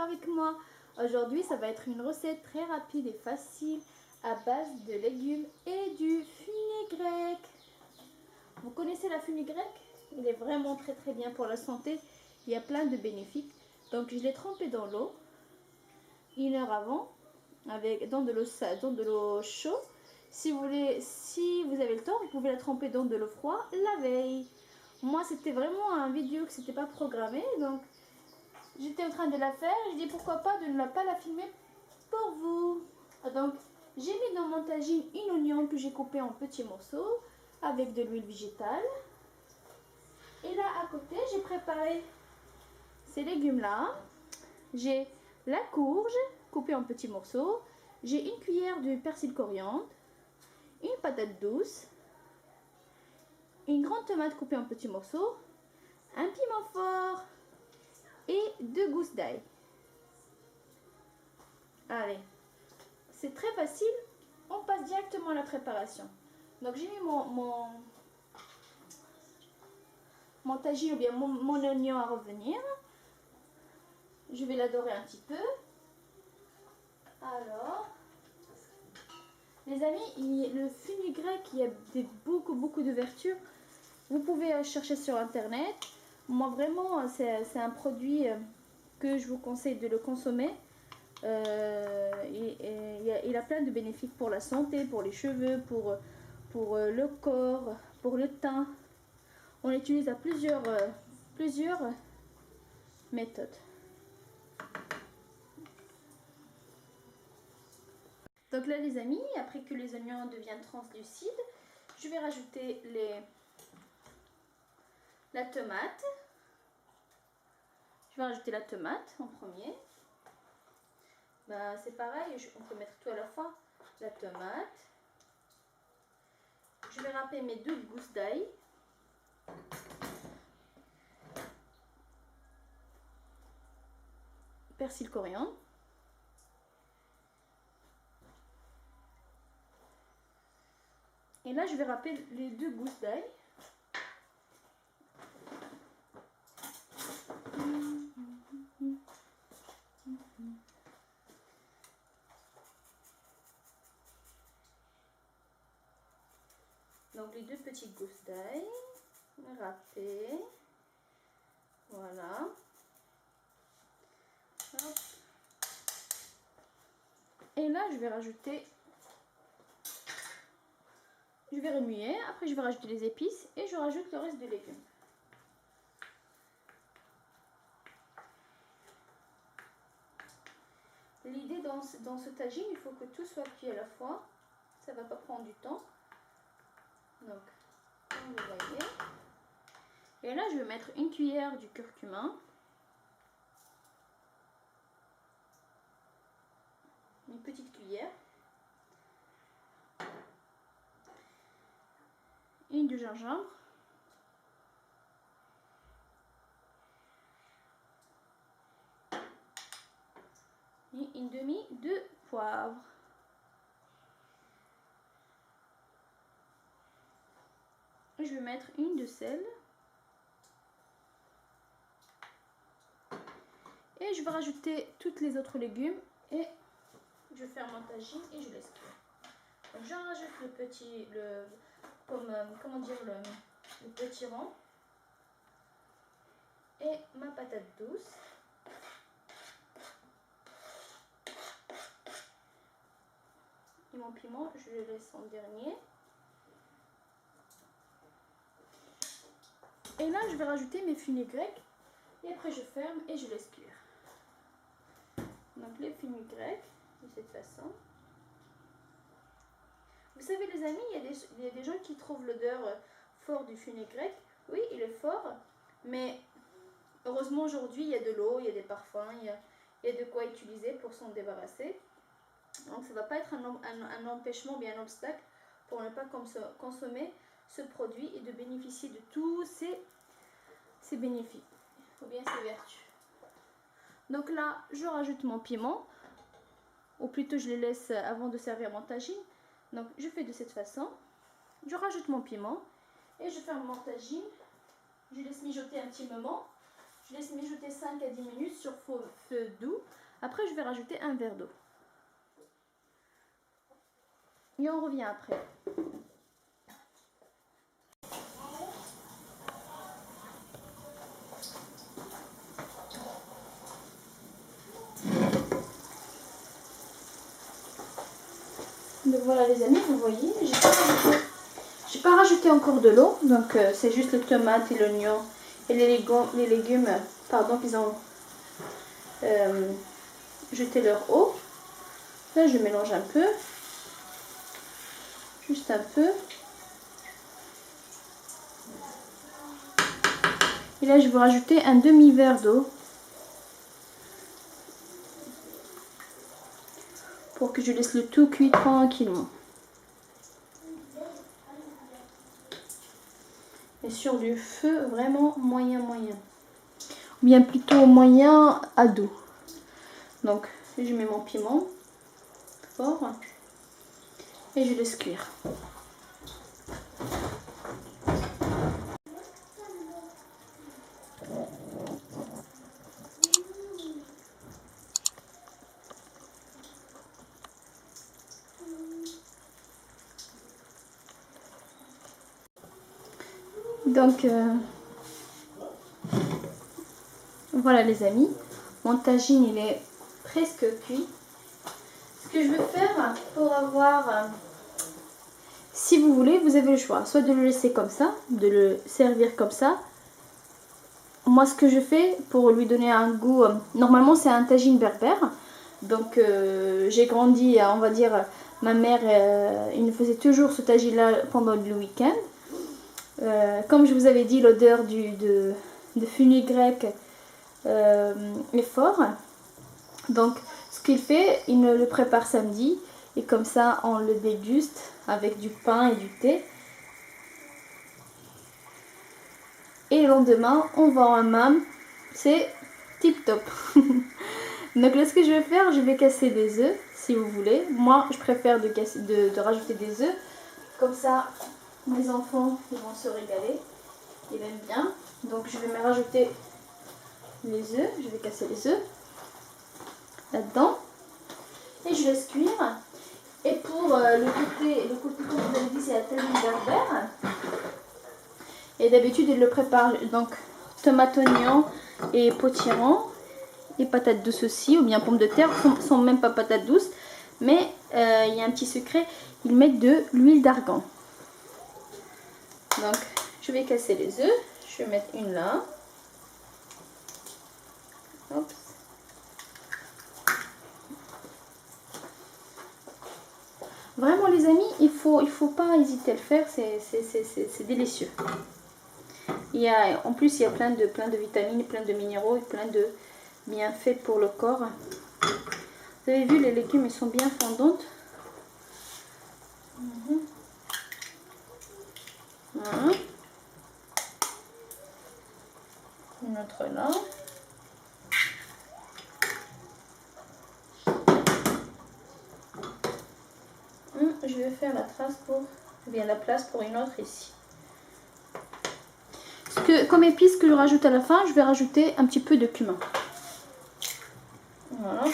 avec moi. Aujourd'hui, ça va être une recette très rapide et facile à base de légumes et du fumier grec. Vous connaissez la fumée grecque? Il est vraiment très bien pour la santé. Il y a plein de bénéfices. Donc, je l'ai trempé dans l'eau 1 heure avant, dans de l'eau chaude. Si vous avez le temps, vous pouvez la tremper dans de l'eau froide la veille. Moi, c'était vraiment un vidéo que c'était pas programmé, donc j'étais en train de la faire. Je dis pourquoi pas de ne pas la filmer pour vous. Donc, j'ai mis dans mon tagine une oignon que j'ai coupé en petits morceaux avec de l'huile végétale. Et là, à côté, j'ai préparé ces légumes-là. J'ai la courge coupée en petits morceaux. J'ai une cuillère de persil coriandre, une patate douce, une grande tomate coupée en petits morceaux, un piment fort et 2 gousses d'ail. Allez, c'est très facile. On passe directement à la préparation. Donc j'ai mis mon tagine ou bien mon oignon à revenir. Je vais la dorer un petit peu. Alors, les amis, le fumier grec, il y a beaucoup de vertus. Vous pouvez chercher sur internet. Moi vraiment, c'est un produit que je vous conseille de le consommer. Il a plein de bénéfices pour la santé, pour les cheveux, pour le corps, pour le teint. On l'utilise à plusieurs méthodes. Donc là les amis, après que les oignons deviennent translucides, je vais rajouter la tomate. Je vais rajouter la tomate en premier. Ben, c'est pareil, on peut mettre tout à la fois. La tomate. Je vais râper mes 2 gousses d'ail. Persil coriandre. Et là, je vais râper les 2 gousses d'ail. Donc les 2 petites gousses d'ail, râpées. Voilà. Hop. Et là, je vais remuer. Après, je vais rajouter les épices et je rajoute le reste des légumes. L'idée dans ce tagine, il faut que tout soit cuit à la fois. Ça ne va pas prendre du temps. Donc, comme vous voyez. Et là, je vais mettre une cuillère du curcuma. Une petite cuillère. Une de gingembre. Et une demi de poivre. Et je vais mettre une de sel. Et je vais rajouter tous les autres légumes. Et je vais faire mon tagine et je laisse cuire. Donc je rajoute le petit rond et ma patate douce. Et mon piment, je le laisse en dernier. Et là, je vais rajouter mes fumiers grecs. Et après, je ferme et je laisse cuire. Donc les fumiers grecs, de cette façon. Vous savez les amis, il y a des gens qui trouvent l'odeur fort du fumier grec. Oui, il est fort, mais heureusement aujourd'hui il y a de l'eau, il y a des parfums, il y a de quoi utiliser pour s'en débarrasser. Donc ça ne va pas être un empêchement, bien un obstacle pour ne pas consommer ce produit et de bénéficier de tous ces bénéfices, ou bien ses vertus. Donc là, je rajoute mon piment, ou plutôt je les laisse avant de servir mon tagine. Donc je fais de cette façon, je rajoute mon piment et je ferme mon tagine, je laisse mijoter un petit moment, je laisse mijoter 5 à 10 minutes sur feu doux. Après, je vais rajouter un verre d'eau. Et on revient après. Donc voilà les amis, vous voyez, j'ai pas rajouté encore de l'eau, donc c'est juste les tomates et l'oignon et les légumes, pardon, qu'ils ont jeté leur eau. Là je mélange un peu, juste un peu. Et là je vais rajouter un demi-verre d'eau pour que je laisse le tout cuire tranquillement. Et sur du feu vraiment moyen. Ou bien plutôt moyen à doux. Donc je mets mon piment fort et je laisse cuire. Donc voilà les amis, mon tagine il est presque cuit. Ce que je vais faire pour avoir, si vous voulez, vous avez le choix, soit de le laisser comme ça, de le servir comme ça. Moi ce que je fais pour lui donner un goût, normalement c'est un tagine berbère, donc j'ai grandi, on va dire, ma mère il nous faisait toujours ce tagine là pendant le week-end. Comme je vous avais dit, l'odeur de fenugrec est fort. Donc ce qu'il fait, il me le prépare samedi et comme ça on le déguste avec du pain et du thé. Et le lendemain on va en hammam, c'est tip top. Donc là ce que je vais faire, je vais casser des œufs si vous voulez. Moi je préfère de rajouter des œufs, comme ça mes enfants ils vont se régaler, ils aiment bien. Donc je vais me rajouter les œufs, je vais casser les œufs là-dedans et je laisse cuire. Et pour le côté comme vous avez dit, c'est la tagine berbère. Et d'habitude il le prépare donc tomate, oignon et potiron et patates douces aussi, ou bien pommes de terre, sont même pas patates douces, mais il y a un petit secret, ils mettent de l'huile d'argan. Donc je vais casser les œufs, je vais mettre une là. Hop. Vraiment les amis, il faut pas hésiter à le faire, c'est délicieux. En plus il y a plein de vitamines, plein de minéraux et plein de bienfaits pour le corps. Vous avez vu, les légumes ils sont bien fondants. Voilà. Une autre là. Je vais faire la place pour une autre ici. Comme épice que je rajoute à la fin, je vais rajouter un petit peu de cumin. Voilà.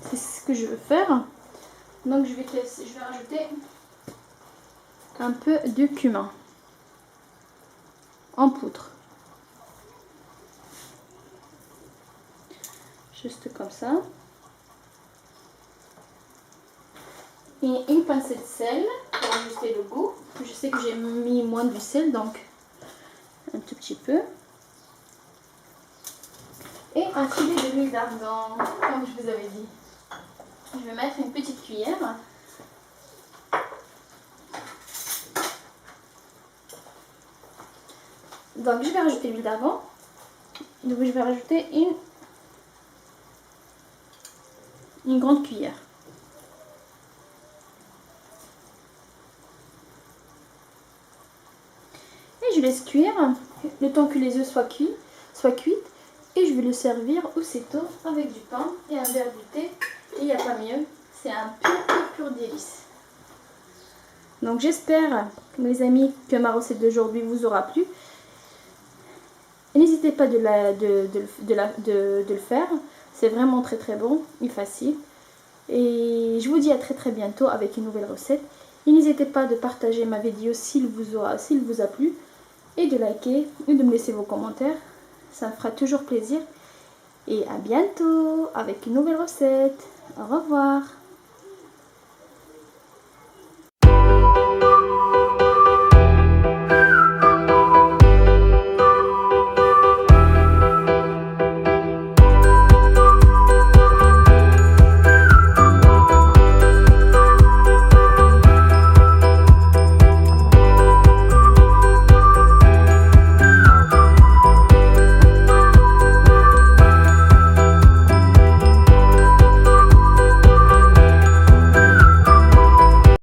C'est ce que je veux faire. Donc je vais rajouter un peu de cumin en poudre. Juste comme ça. Et une pincée de sel pour ajuster le goût. Je sais que j'ai mis moins du sel, donc un tout petit peu. Et un filet de l'huile d'argan, comme je vous avais dit. Je vais mettre une petite cuillère. Donc je vais rajouter l'huile d'argan. Donc je vais rajouter une grande cuillère. Et je laisse cuire le temps que les œufs soient cuits. Et je vais le servir aussitôt avec du pain et un verre de thé. Et il n'y a pas mieux. C'est un pur délice. Donc j'espère, mes amis, que ma recette d'aujourd'hui vous aura plu. Et n'hésitez pas de le faire. C'est vraiment très très bon et facile. Et je vous dis à très très bientôt avec une nouvelle recette. Et n'hésitez pas de partager ma vidéo s'il vous a plu. Et de liker et de me laisser vos commentaires. Ça me fera toujours plaisir. Et à bientôt avec une nouvelle recette. Au revoir.